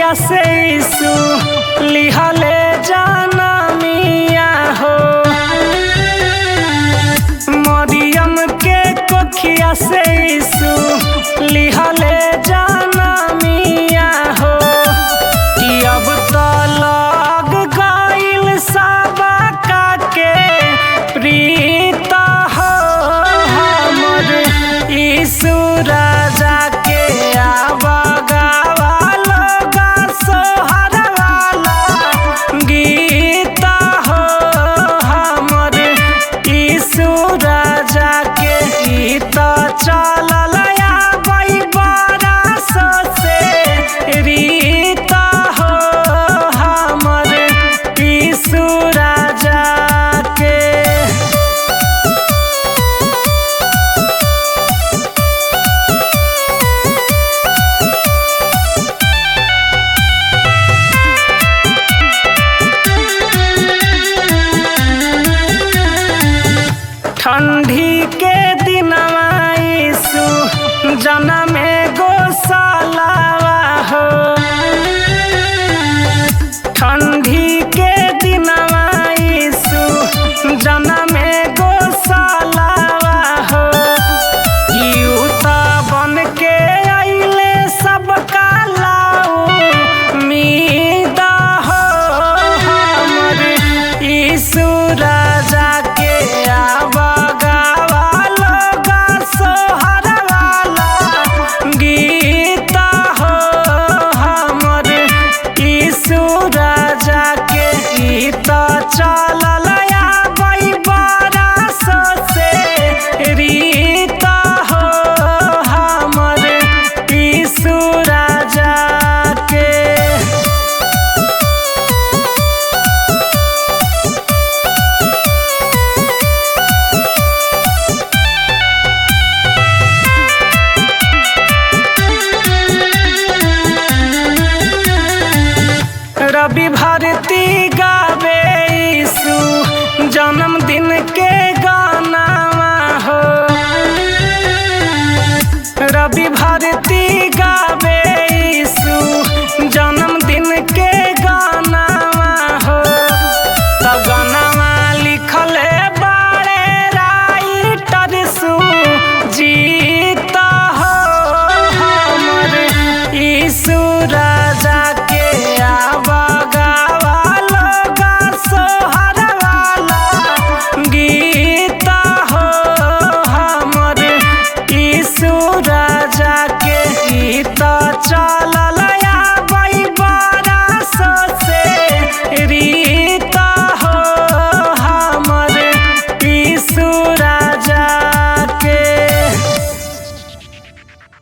कोखिया से यीशु लिहले जाना मिया हो। मरियम के कोखिया से यीशु लिहले जाना मिया हो। कि अब तो लग गइल सबका के प्रीत हो हमर यीशु राजा के। ठंडी के दिनवा यीशु जनमे गोशालावा हो। ठंडी के दिनवा यीशु जनमे गोशालावा हो। यूता बन के अइले सबका लाऊ मीदा हो हमर यीशु राजा के। रवि भारती गावे यीशु जन्मदिन के गाना हो। रवि भारती